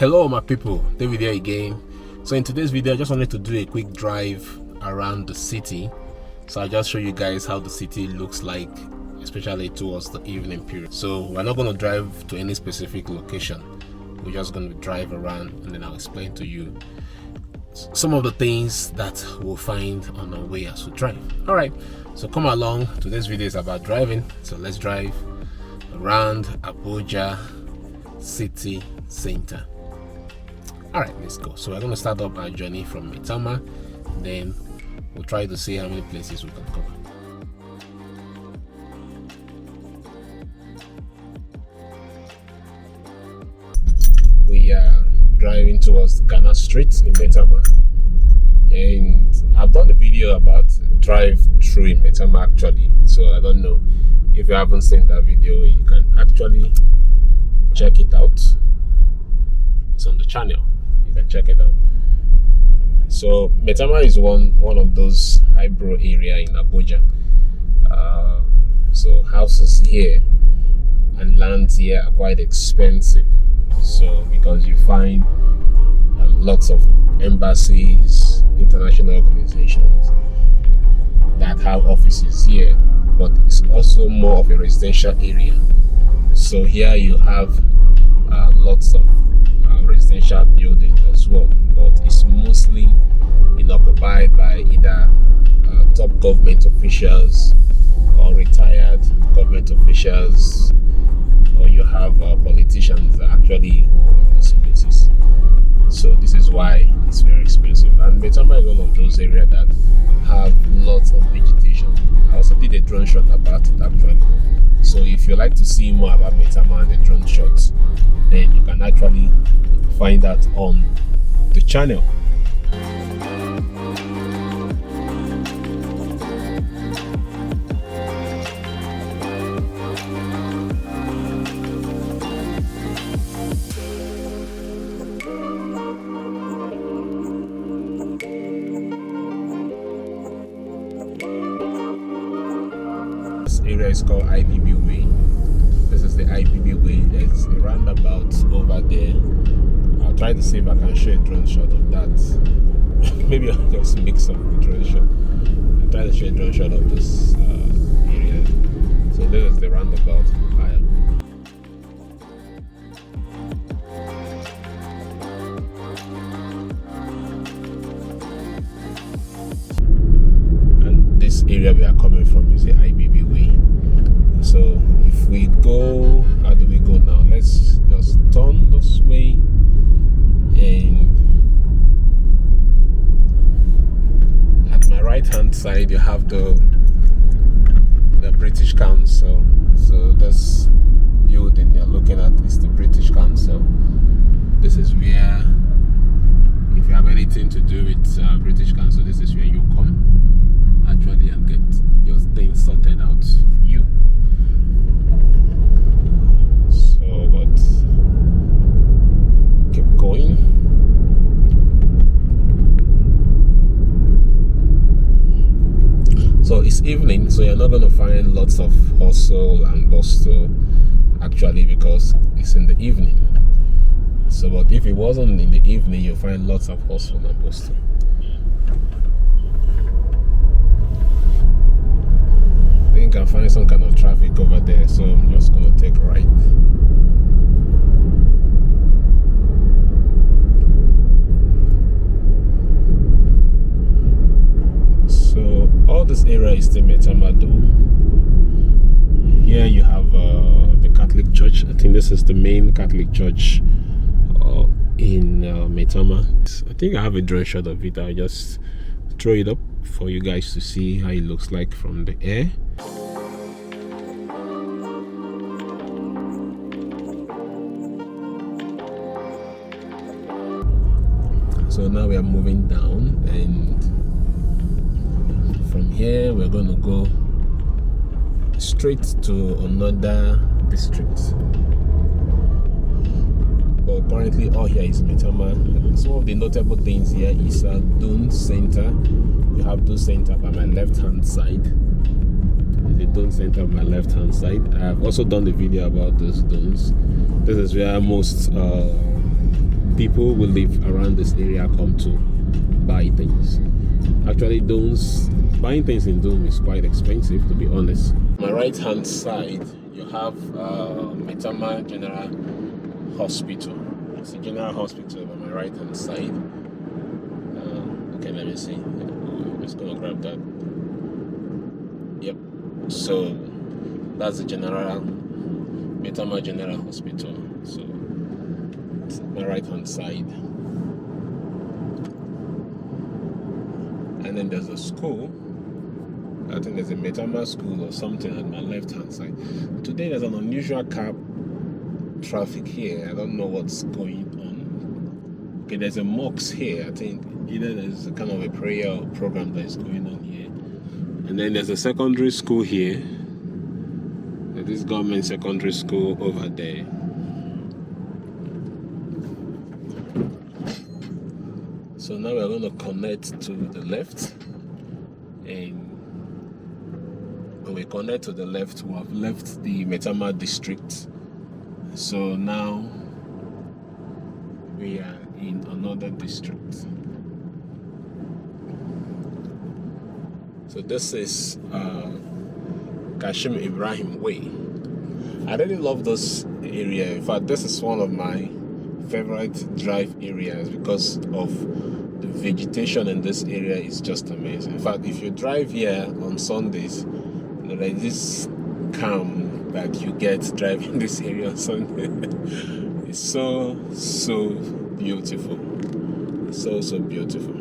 Hello my people, David here again. So in today's video I just wanted to do a quick drive around the city. So I'll just show you guys how the city looks like, especially towards the evening period. So we're not going to drive to any specific location, we're just going to drive around and then I'll explain to you some of the things that we'll find on our way as we drive. Alright, so come along. Today's video is about driving, so let's drive around Abuja city center. Alright, let's go. So we're going to start up our journey from Maitama, then we'll try to see how many places we can cover. We are driving towards Ghana Street in Maitama, and I've done a video about drive through in Maitama actually, so I don't know if you haven't seen that video. You can actually check it out. It's on the channel, you can check it out. So Maitama is one of those highbrow area in Abuja. So houses here and lands here are quite expensive. So because you find lots of embassies, international organizations that have offices here, but it's also more of a residential area. So here you have lots of residential buildings as well, but it's mostly occupied by either top government officials or retired government officials, or you have politicians that actually own these places. So this is why it's very expensive. And Maitama is one of those areas that have lots of vegetation. I also did a drone shot about it actually. So if you like to see more about Maitama and the drone shots, then you can actually find that on the channel. This area is called IBB Way. This is the IBB Way. There's a roundabout over there. I'll try to see if I can show a drone shot of that. Maybe I'll just mix up the drone shot. I'll try to show a drone shot of this area. So this is the roundabout. And this area we are coming from is the IBB Way. So if we go, how do we go now? Let's just turn this way, and at my right hand side you have the British Council. So this building you're looking at is the British Council. This is where, if you have anything to do with British Council, this is where you come actually and get your things sorted out for you. So but keep going. So it's evening, so you're not going to find lots of hustle and bustle actually, because it's in the evening. So but if it wasn't in the evening, you'll find lots of hustle and bustle. I think I find some kind of traffic over there, so I'm just going to take a right. So all this area is still Maitama though. Here you have the Catholic Church. I think this is the main Catholic Church in Maitama. I think I have a drone shot of it. I'll just throw it up for you guys to see how it looks like from the air. So now we are moving down, and from here we're going to go straight to another district. But currently all here is Maitama. Some of the notable things here is Dune Center. You have Dune Center by my left hand side. There's a Dune Center on my left hand side. I have also done the video about those dunes. This is where most people who live around this area come to buy things. Actually, buying things in Dome is quite expensive, to be honest. On my right hand side, you have Maitama General Hospital. It's a general hospital on my right hand side. Okay, let me see. I'm just gonna grab that. Yep. So that's the Maitama General Hospital. So it's my right hand side. And then there's a school. I think there's a Maitama school or something on my left hand side. Today there's an unusual car traffic here. I don't know what's going on. Okay, there's a mosque here. I think either there's a kind of a prayer or program that is going on here. And then there's a secondary school here. This government secondary school over there. So now we're going to connect to the left, and when we connect to the left, we have left the Maitama district. So now we are in another district. So this is Kashim Ibrahim Way. I really love this area. In fact, this is one of my favorite drive areas because of the vegetation in this area is just amazing. In fact, if you drive here on Sundays, there is this calm that you get driving this area on Sunday. It's so beautiful. It's so beautiful.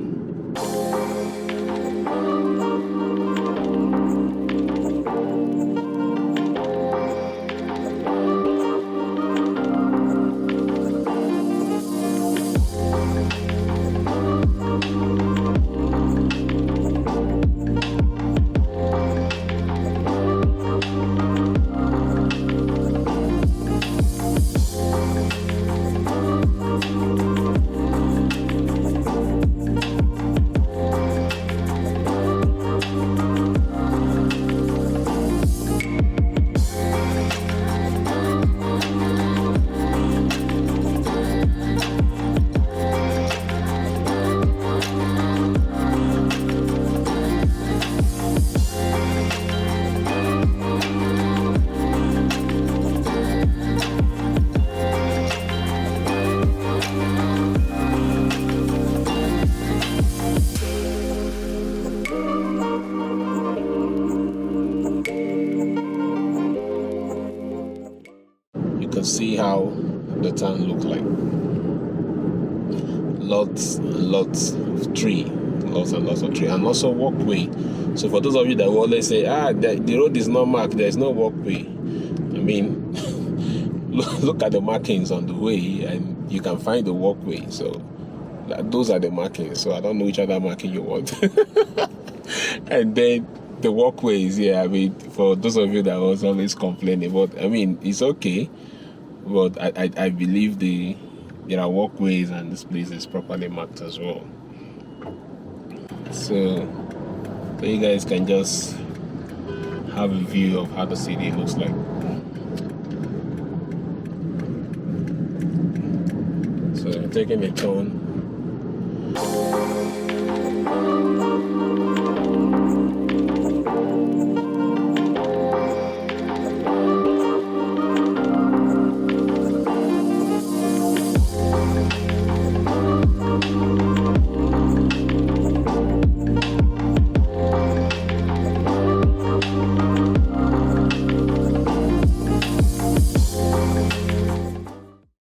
See how the town look like. Lots and lots of tree, and also walkway. So for those of you that will always say, the road is not marked, there is no walkway. I mean, look at the markings on the way, and you can find the walkway. So those are the markings. So I don't know which other marking you want. And then the walkways, I mean, for those of you that was always complaining, but I mean, it's okay. But I believe there are walkways and this place is properly marked as well. So you guys can just have a view of how the city looks like. So taking a turn.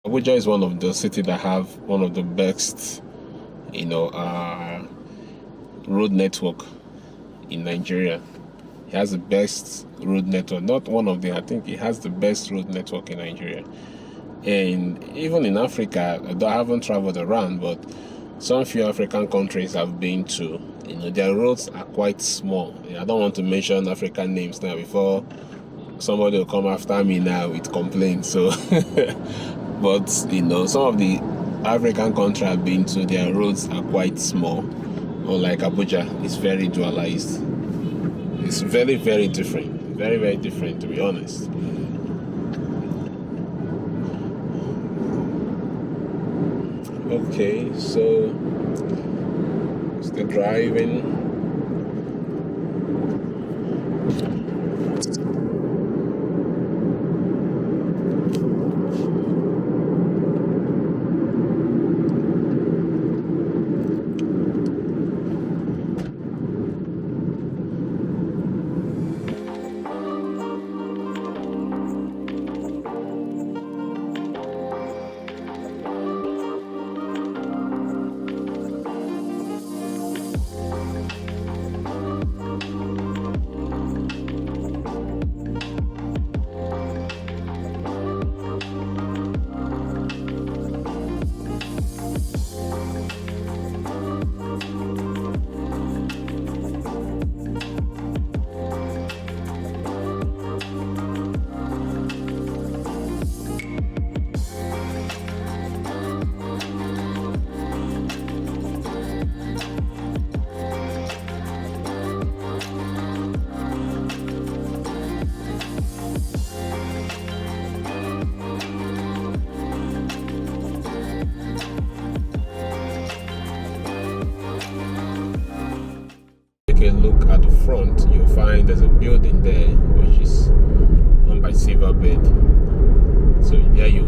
Abuja is one of the cities that have one of the best, road network in Nigeria. It has the best road network. Not one of them. I think it has the best road network in Nigeria. And even in Africa, I haven't traveled around, but some few African countries I've been to, their roads are quite small. I don't want to mention African names now before somebody will come after me now with complaints. So, but some of the African countries I've been to, their roads are quite small. Unlike Abuja, it's very dualized. It's very, very different. Very, very different, to be honest. Okay, so still driving. A look at the front, you'll find there's a building there which is owned by Silverbird. So there you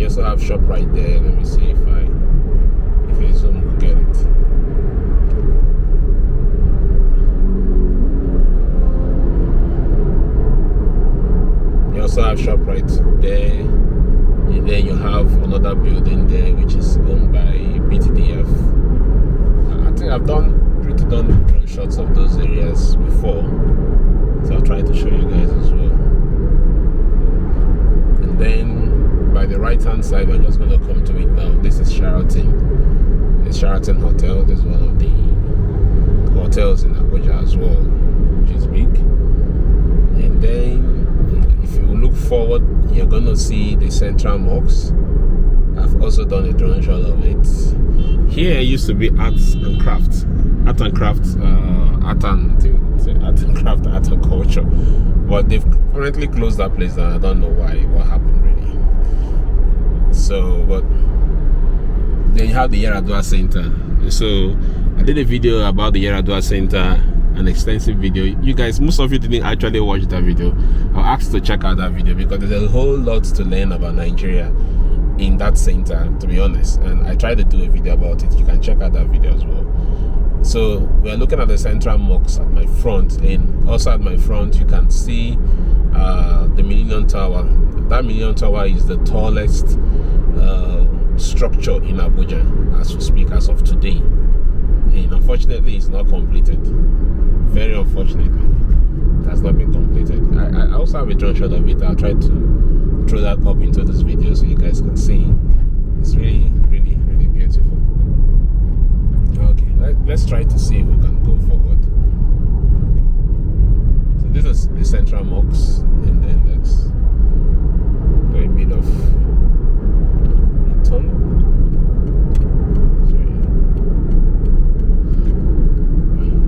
also have shop right there. Let me see if I zoom, we'll get it. You also have shop right there, and then you have another building there which is owned by BTDF. I think I've done drone shots of those areas before, so I'll try to show you guys as well. And then by the right hand side, we're just going to come to it now. This is Sheraton. It's Sheraton Hotel. This is one of the hotels in Abuja as well, which is big. And then if you look forward, you're going to see the Central Mosque. I've also done a drone shot of it. Here used to be arts and crafts. Art and culture, but they've currently closed that place and I don't know why, what happened really. So, but then you have the Yaradua Center. So I did a video about the Yaradua Center, an extensive video. You guys, most of you didn't actually watch that video. I'll ask to check out that video because there's a whole lot to learn about Nigeria in that center, to be honest, and I tried to do a video about it. You can check out that video as well. So we're looking at the Central Mosque at my front, and also at my front you can see the Millennium Tower. That Millennium Tower is the tallest structure in Abuja as we speak, as of today, and unfortunately it's not completed. Very unfortunately, it has not been completed. I also have a drone shot of it. I'll try to throw that up into this video so you guys can see. It's really beautiful. Okay, let's try to see if we can go forward. So this is the Central Mosque, and then let's do a bit of Hilton.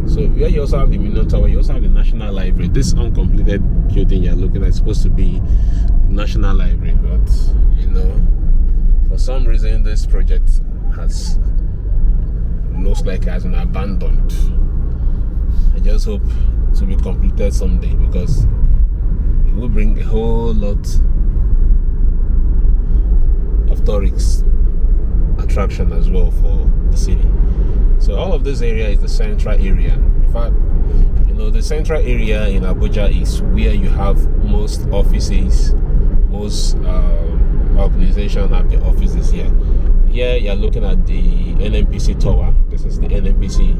So here you also have the Millennium Tower. You also have the National Library. This uncompleted building you're looking at is supposed to be the National Library, but you know, for some reason this project looks like it has been abandoned. I just hope to be completed someday because it will bring a whole lot of tourist attraction as well for the city. So all of this area is the central area. In fact, you know, the central area in Abuja is where you have most offices, most organizations have the offices here. Here you're looking at the NNPC tower. This is the NNPC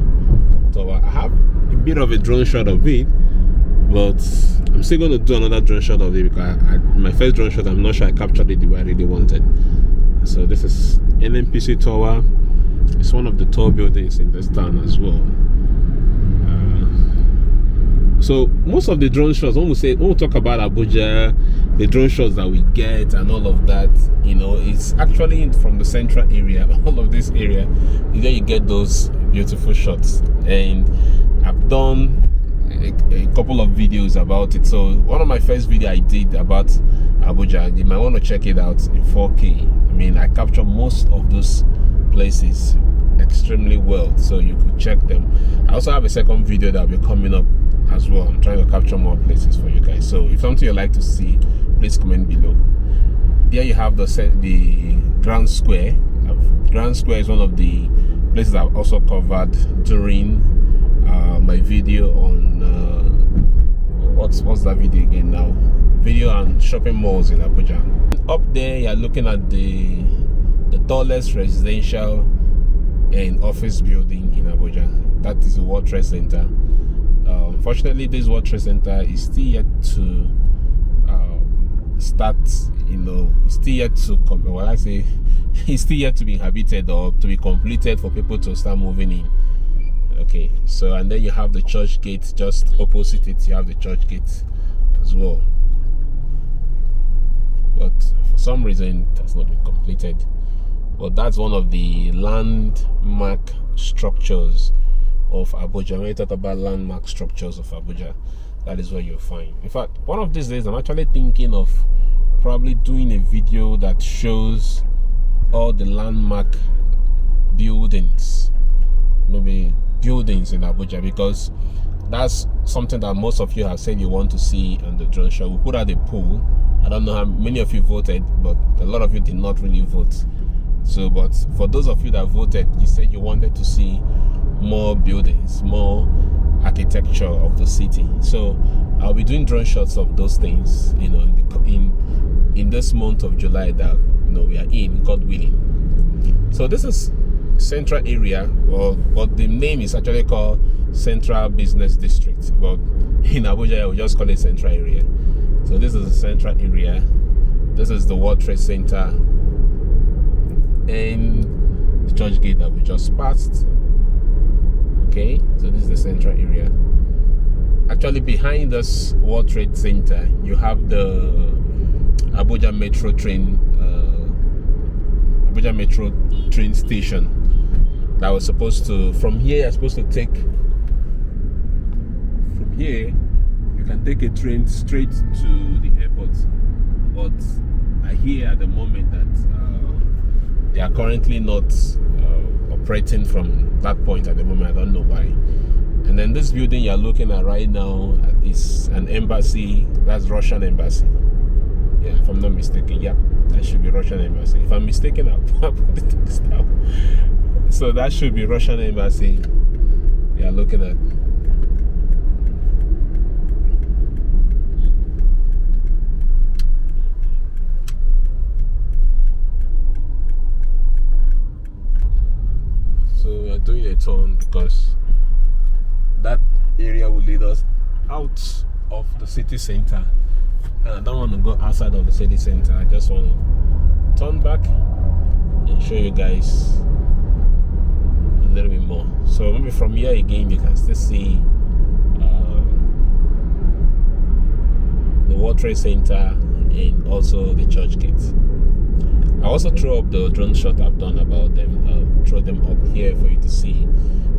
tower. I have a bit of a drone shot of it, but I'm still going to do another drone shot of it because my first drone shot, I'm not sure I captured it the way I really wanted. So this is NNPC tower. It's one of the tall buildings in this town as well. So most of the drone shots, when we talk about Abuja, the drone shots that we get and all of that, you know, it's actually from the central area, all of this area, then you get those beautiful shots. And I've done a couple of videos about it. So one of my first video I did about Abuja. You might want to check it out in 4K. I mean, I capture most of those places extremely well, so you could check them. I also have a second video that will be coming up as well. I'm trying to capture more places for you guys, so if something you'd like to see, please comment below. There you have the Grand Square. Grand Square is one of the places I've also covered during my video on what's that video again now? Video on shopping malls in Abuja. Up there, you're looking at the tallest residential and office building in Abuja. That is the World Trade Center. Unfortunately, this World Trade Center is still yet to start. It's still yet to come. Well, I say it's still yet to be inhabited or to be completed for people to start moving in. Okay, so and then you have the church gate just opposite it. You have the church gate as well, but for some reason it has not been completed. But that's one of the landmark structures of Abuja. When you talk about landmark structures of Abuja, that is what you'll find. In fact, one of these days I'm actually thinking of probably doing a video that shows all the landmark buildings, maybe buildings in Abuja, because that's something that most of you have said you want to see on the drone show. We put out a poll. I don't know how many of you voted, but a lot of you did not really vote. So, but for those of you that voted, you said you wanted to see more buildings, more architecture of the city. So I'll be doing drone shots of those things, in this month of July that we are in, God willing. So this is central area, but the name is actually called Central Business District, but in Abuja we just call it central area. So this is the central area. This is the World Trade Center and the church gate that we just passed. Okay, so this is the central area. Actually, behind this World Trade Center, you have the Abuja Metro train, Abuja Metro train station. That was supposed to, from here, you're supposed to take, from here, you can take a train straight to the airport. But I hear at the moment that they are currently not operating from that point at the moment. I don't know why. And then this building you're looking at right now is an embassy. That's Russian Embassy. Yeah, if I'm not mistaken. Yeah, that should be Russian Embassy. If I'm mistaken, I'll put it down. So that should be Russian Embassy you're looking at. So we are doing a turn because that area will lead us out of the city center, and I don't want to go outside of the city center. I just want to turn back and show you guys a little bit more. So maybe from here again you can still see the World Trade Center and also the church gate. I also throw up the drone shot I've done about them. I'll throw them up here for you to see.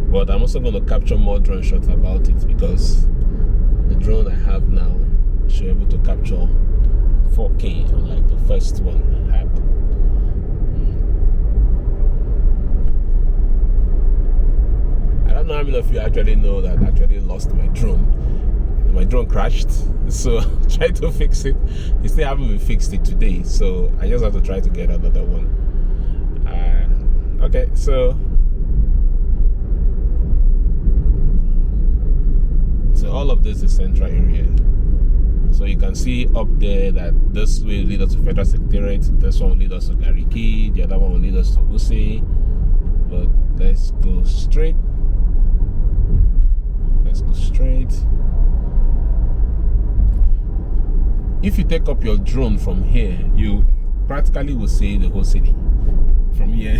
But I'm also going to capture more drone shots about it because the drone I have now should be able to capture 4K unlike the first one I had. I don't know how many of you actually know that I actually lost my drone. My drone crashed, so I tried to fix it. It still haven't been fixed it today, so I just have to try to get another one. Okay, so all of this is central area. So you can see up there that this will lead us to Federal Secretariate, this one will lead us to Garki, the other one will lead us to Wuse. But let's go straight. Let's go straight. If you take up your drone from here, you practically will see the whole city. From here,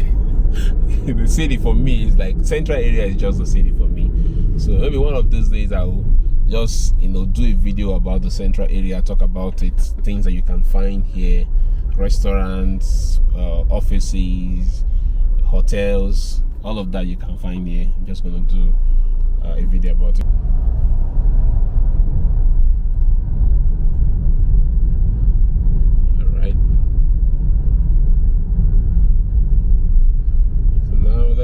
the city for me is like central area is just the city for me. So maybe one of these days I will just do a video about the central area, talk about it, things that you can find here, restaurants, offices, hotels, all of that you can find here. I'm just gonna do a video about it.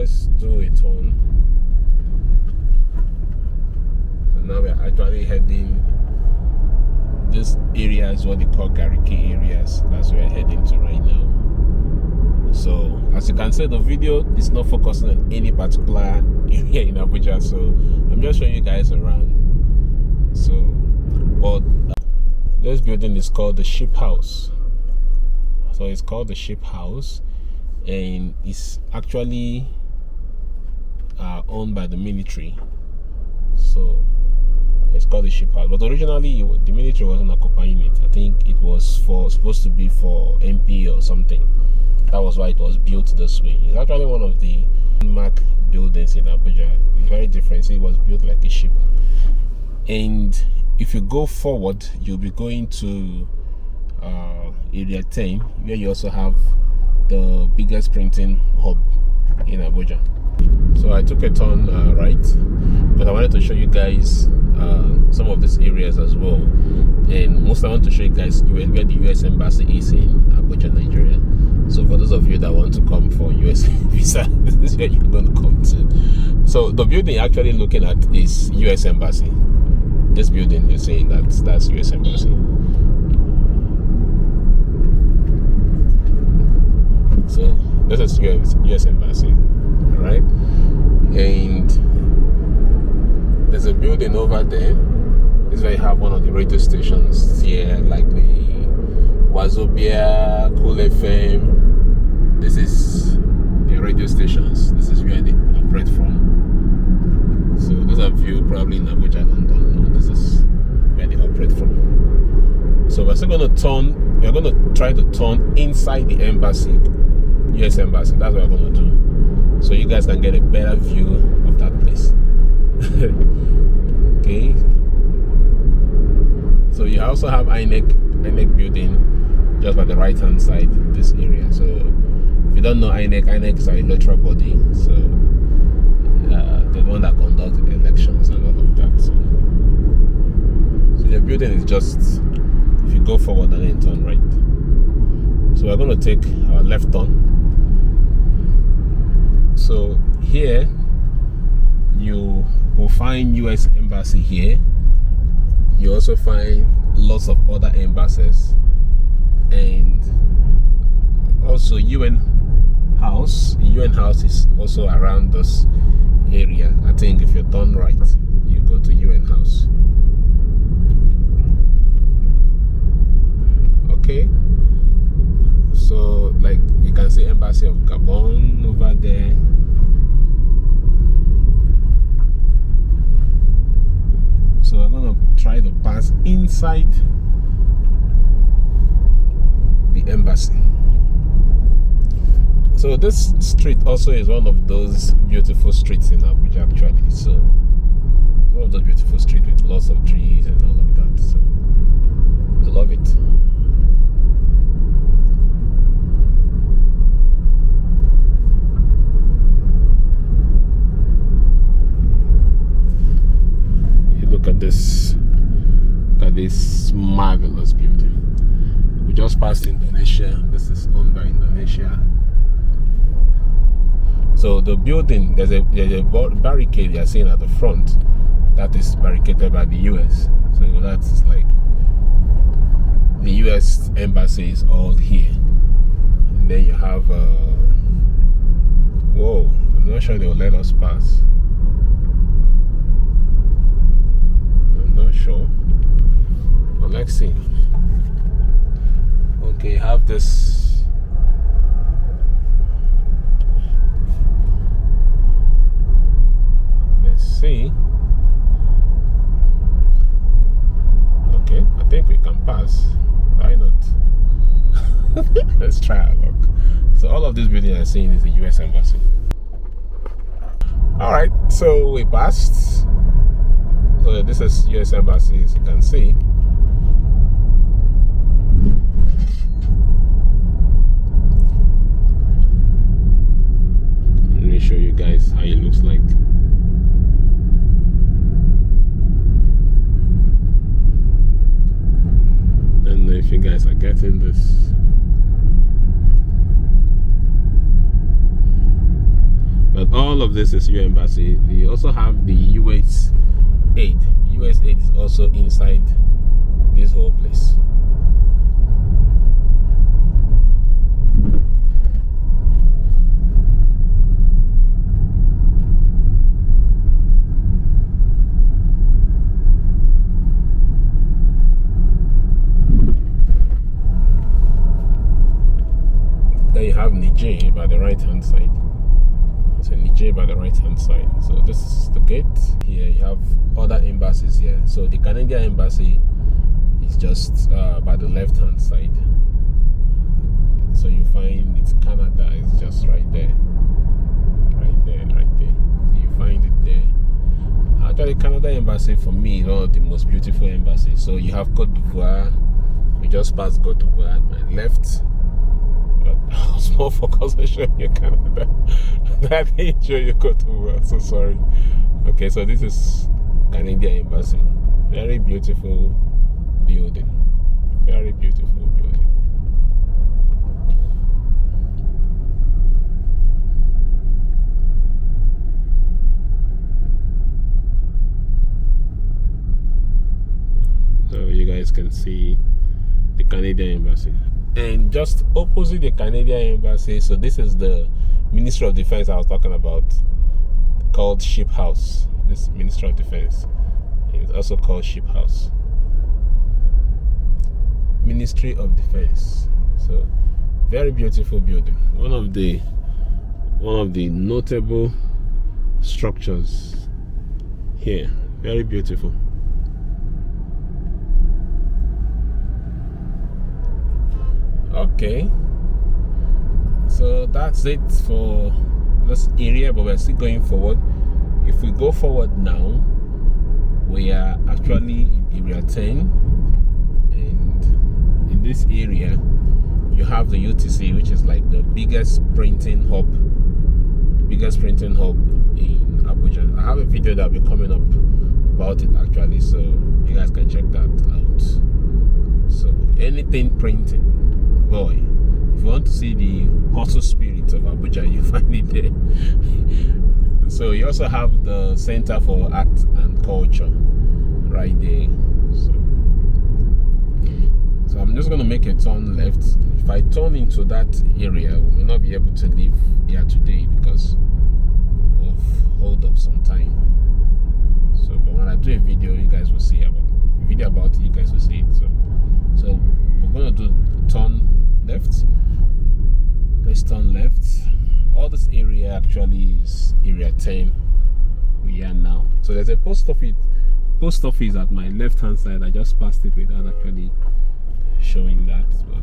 let's do a turn. So now we're actually heading. This area is what they call Garki areas. That's where we're heading to right now. So as you can see, the video is not focusing on any particular area in Abuja. So I'm just showing you guys around. So, well, this building is called the Ship House. So it's called the Ship House, and it's actually owned by the military. So it's called the Ship House, but originally the military wasn't occupying it. I think it was supposed to be for MP or something. That was why it was built this way. It's actually one of the landmark buildings in Abuja. It's very different. So it was built like a ship. And if you go forward, you'll be going to area 10, where you also have the biggest printing hub in Abuja. So I took a turn right, but I wanted to show you guys some of these areas as well. And mostly I want to show you guys where the US Embassy is in Abuja, Nigeria. So for those of you that want to come for US visa, this is where you're going to come to. So the building you're actually looking at is US Embassy. This building you're saying that's US Embassy. So this is US Embassy, all right? And there's a building over there. This is where you have one of the radio stations here, like the Wazobia, Cool FM. This is the radio stations. This is where they operate from. So those of you probably in Abuja don't know, this is where they operate from. So we're still going to turn. We're going to try to turn inside the embassy, US Embassy. That's what we're going to do, so you guys can get a better view of that place. Okay. So you also have INEC building just by the right hand side of this area. So if you don't know INEC is our electoral body. So the one that conducts the elections and all of that. So the building is just, if you go forward and then turn right. So we're going to take our left turn. So here you will find US Embassy here. You also find lots of other embassies, and also UN House. UN House is also around this area. I think if you're done right, you go to UN House. Okay. So like you can see Embassy of Gabon over there. So we're going to try to pass inside the embassy. So this street also is one of those beautiful streets in Abuja actually. So one of those beautiful streets with lots of trees and all of that. So I love it. Look at this marvelous building. We just passed Indonesia. This is owned by Indonesia. So the building, there's a barricade you're seeing at the front that is barricaded by the US. So that's like the US Embassy is all here. And then you have whoa, I'm not sure they will let us pass. Sure, but let's see. Okay, have this. Let's see. Okay, I think we can pass. Why not? Let's try our luck. So all of this building I'm seeing is the US Embassy. All right, so we passed. So this is US Embassy, as you can see. Let me show you guys how it looks like. I don't know if you guys are getting this. But all of this is US Embassy. We also have the US aid. The US aid is also inside this whole place. There you have Niger by the right hand side. So Niger by the right hand side. So this is the gate. Here you have other embassies here. So the Canadian embassy is just by the left hand side. So you find it's Canada, it's just right there. Right there. So you find it there. Actually, Canada embassy for me is one of the most beautiful embassies. So you have Côte d'Ivoire. We just passed Côte d'Ivoire at my left. But I was more focused on showing you Canada. I didn't show you Côte d'Ivoire, so sorry. Okay, so this is Canadian embassy. Very beautiful building. Very beautiful building. So you guys can see the Canadian embassy. And just opposite the Canadian embassy, so this is the Ministry of Defense I was talking about, called Ship House. This Ministry of Defense. It's also called Ship House. Ministry of Defense. So very beautiful building. One of the notable structures here. Very beautiful. Okay, so that's it for this area, but we're still going forward. If we go forward now, we are actually in area 10, and in this area you have the UTC, which is like the biggest printing hub in Abuja. I have a video that will be coming up about it actually, so you guys can check that out. So anything printing, boy, if you want to see the hustle spirit of Abuja, you find it there. So you also have the Center for Art and Culture right there. So I'm just going to make a turn left. If I turn into that area, we may not be able to leave here today because of hold up some time. So but when I do a video, you guys will see about it, you guys will see it. So we're going to do turn left. Let's turn left. All this area actually is area 10 we are now. So there's a post office at my left hand side. I just passed it without actually showing that, but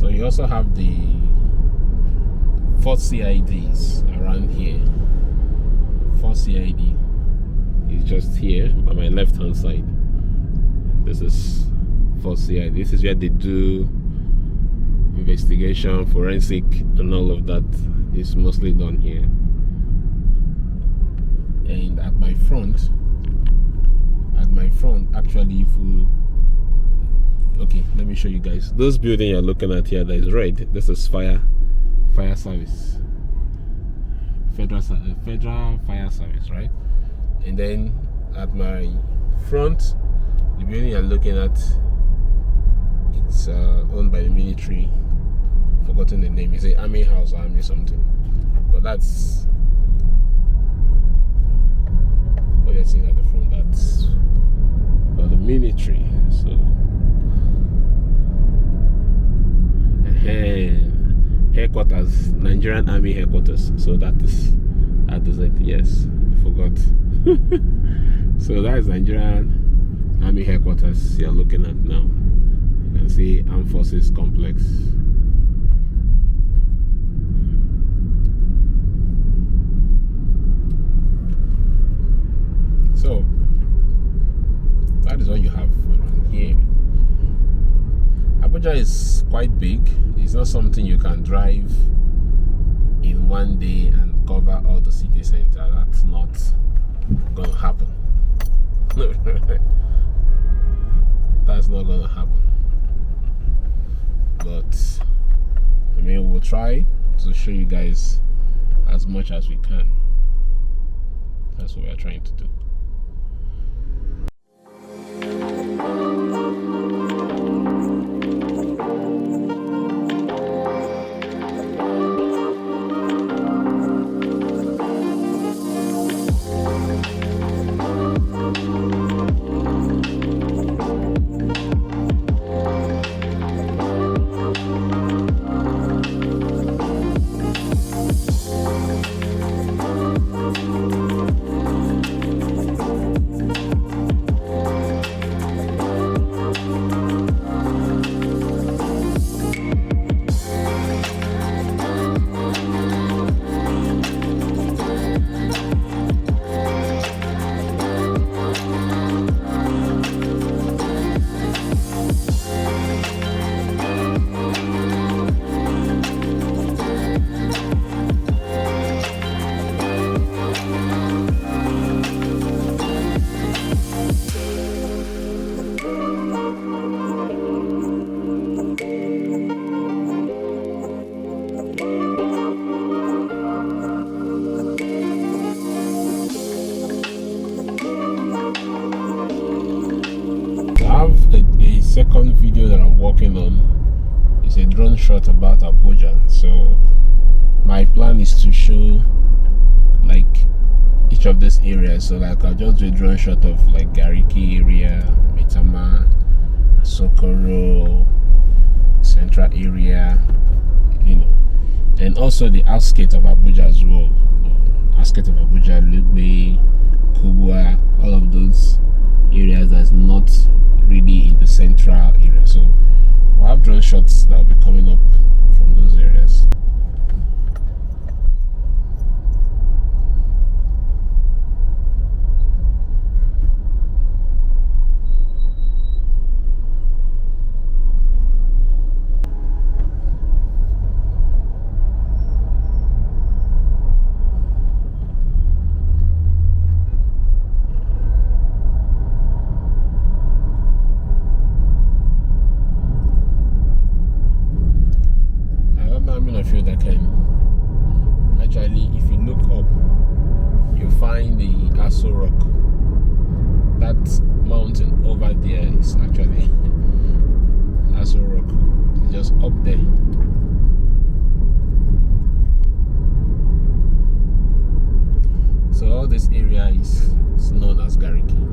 you also have the 4 CIDs around here. 4 CID is just here by my left hand side. This is 4 CID. This is where they do investigation, forensic, and all of that is mostly done here. And at my front, actually, if we okay, let me show you guys. Those building you're looking at here that is red, this is fire service, federal fire service, right? And then at my front, the building you're looking at, it's owned by the military. Forgotten the name. It's an army house or army something, but that's what you're seeing at the front. That's for the military. So headquarters, Nigerian Army headquarters. So that is it. Yes, I forgot. So that is Nigerian Army headquarters you're looking at now. You can see Armed Forces Complex. So that is what you have around here. Abuja Abuja is quite big. It's not something you can drive in one day and cover all the city center. That's not going to happen. That's not going to happen. But I mean, we'll try to show you guys as much as we can. That's what we are trying to do. Second video that I'm working on is a drone shot about Abuja. So my plan is to show like each of these areas. So like I'll just do a drone shot of like Garki area, Maitama, Asokoro, central area, you know, and also the outskirts of Abuja as well. Outskirts of Abuja, Lugbe, Kubwa, all of those areas that's not really in the central area. So we'll have drone shots that will be coming up from those areas. That can actually, if you look up, you find the Aso Rock. That mountain over there is actually Aso Rock. It's just up there. So all this area is known as Garki.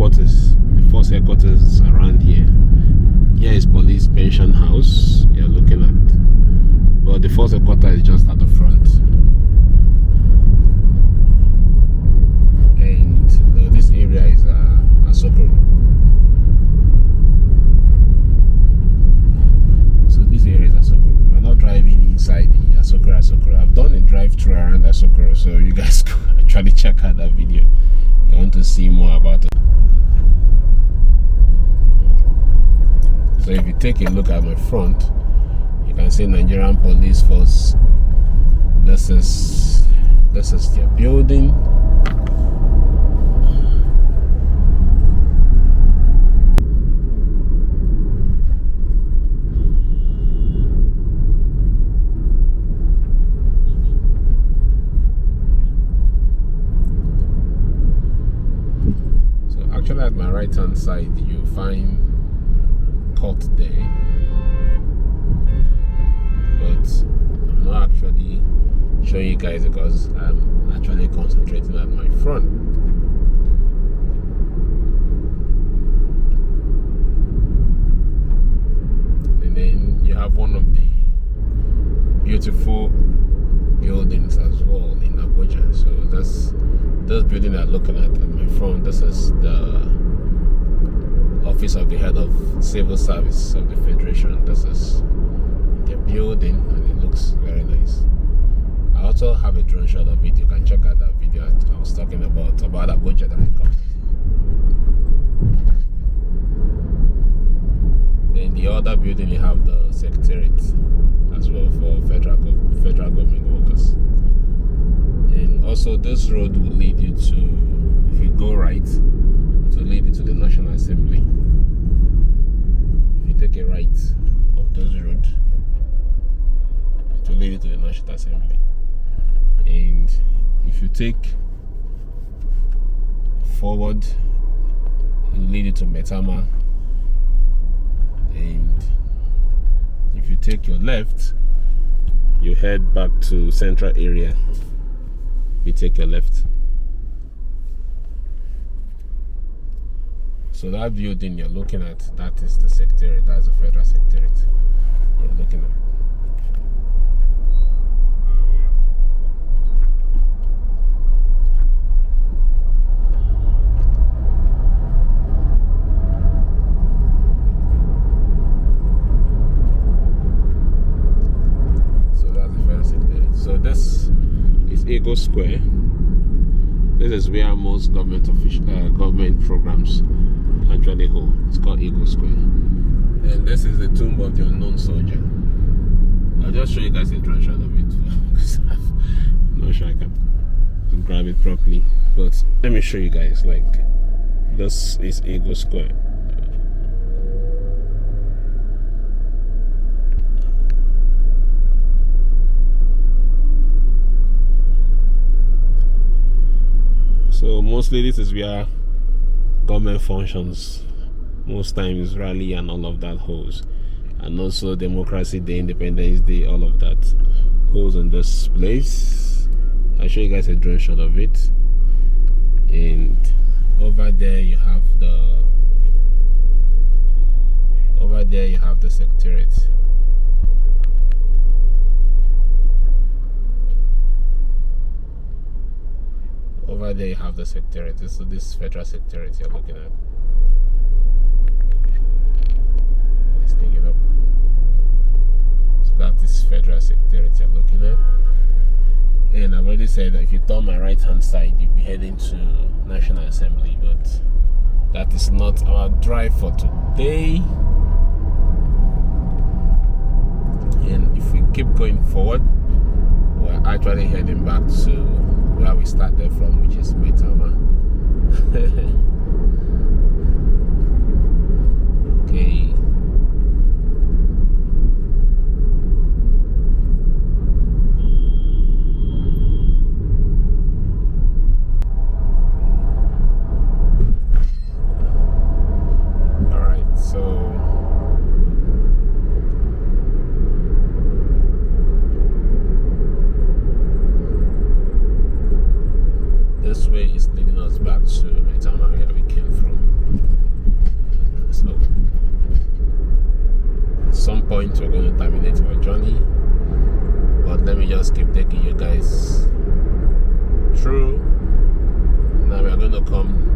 headquarters. The force headquarters is around here. Here is police pension house you're looking at. But the force headquarters is just at the front. And this area is Asokoro. So this area is Asokoro. We're not driving inside the Asokoro. I've done a drive-through around Asokoro, so you guys could actually check out that video. You want to see more about it. So if you take a look at my front, you can see Nigerian Police Force. This is their building. So actually at my right hand side you find court there, but I'm not actually showing you guys because I'm actually concentrating at my front. And then you have one of the beautiful buildings as well in Abuja. So that's this building I'm looking at my front. This is the office of the head of civil service of the federation. This is the building and it looks very nice. I also have a drone shot of it. You can check out that video I was talking about Abuja that I covered. Then the other building you have the Secretariate as well for federal government workers. And also this road will lead you to, if you go right, to lead you to the National Assembly. If you take a right of this road, it will lead you to the National Assembly. And if you take forward, it will lead you to Maitama. And if you take your left, you head back to Central area. You take your left. So that building you're looking at, that is the Secretariat. That's the Federal Secretariat you're looking at. So that's the Federal Secretariat. So this is Ego Square. This is where most government programs actually hold. It's called Eagle Square. And this is the tomb of the unknown soldier. I'll just show you guys a drone shot of it because I'm not sure I can grab it properly. But let me show you guys. Like, this is Eagle Square. So mostly this is where government functions, most times rally and all of that holds, and also Democracy Day, Independence Day, all of that holds in this place. I'll show you guys a drone shot of it. And over there you have the Secretariat. Over there you have the Secretariat. This Federal Secretariat you're looking at. Let's take it up. So that is Federal Secretariat you're looking at. And I've already said that if you turn my right hand side, you'll be heading to National Assembly, but that is not our drive for today. And if we keep going forward, we're actually heading back to where we started from, which is Maitama. Okay. Alright, so this way is leading us back to Maitama. point we're going to terminate our journey. But let me just keep taking you guys through. Now we're going to come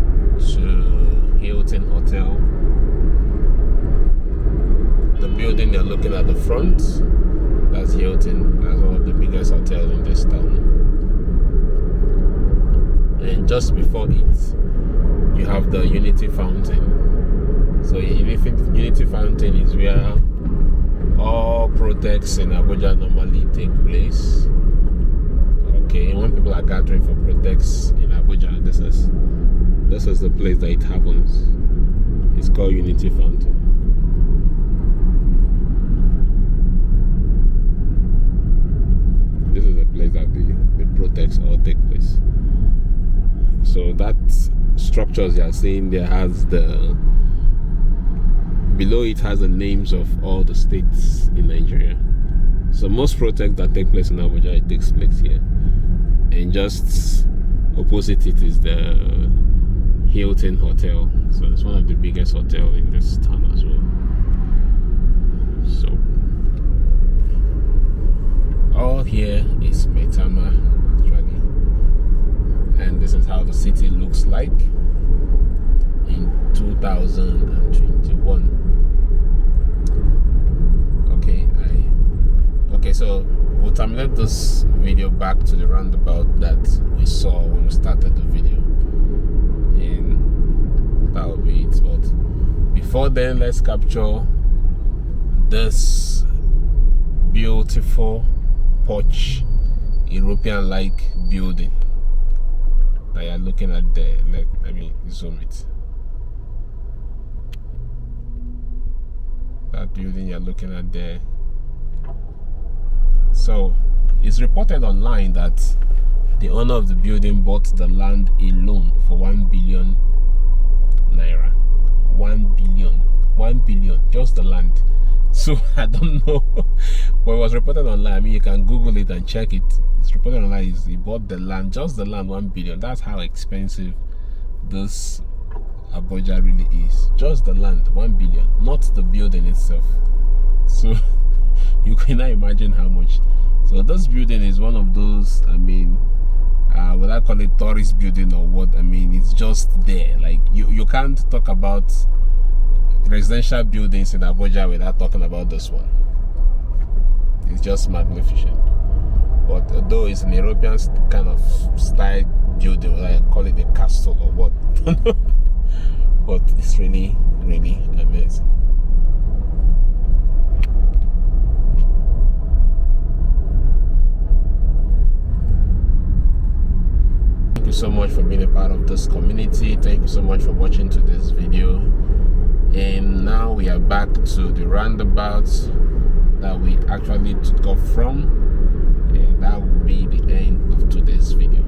to Hilton Hotel. The building you're looking at the front, that's Hilton. That's one of the biggest hotels in this town. And just before it, you have the Unity Fountain. So Unity Fountain is where all protests in Abuja normally take place. Okay, when people are gathering for protests in Abuja, this is the place that it happens. It's called Unity Fountain. This is the place that the protests all take place. So that structures you are seeing there has below it has the names of all the states in Nigeria. So most protests that take place in Abuja, it takes place here. And just opposite it is the Hilton Hotel. So it's one of the biggest hotels in this town as well. So all here is Maitama actually. And this is how the city looks like in 2021. Okay, so we'll terminate this video back to the roundabout that we saw when we started the video, and that will be it. But before then, let's capture this beautiful porch, European-like building that you're looking at there. Let me zoom it. That building you're looking at there. So it's reported online that the owner of the building bought the land alone for 1 billion naira. 1 billion, just the land. So I don't know, but it was reported online. I mean, you can Google it and check it. It's reported online. He bought the land, just the land, 1 billion. That's how expensive this Abuja really is. Just the land, 1 billion, not the building itself. So you cannot imagine how much. So this building is one of those, I mean, would I call it tourist building or what? I mean, it's just there. Like you can't talk about residential buildings in Abuja without talking about this one. It's just magnificent. But though it's an European kind of style building, whether I call it a castle or what, but it's really, really amazing. Thank you so much for being a part of this community. Thank you so much for watching to this video. And now we are back to the roundabout that we actually took off from, and that will be the end of today's video.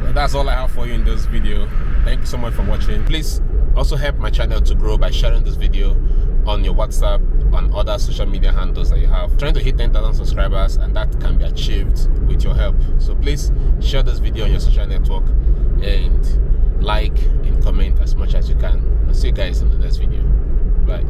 Well, that's all I have for you in this video. Thank you so much for watching. Please also help my channel to grow by sharing this video on your WhatsApp, on other social media handles that you have. I'm trying to hit 10,000 subscribers, and that can be achieved with your help. So please share this video on your social network and like and comment as much as you can. I'll see you guys in the next video. Bye.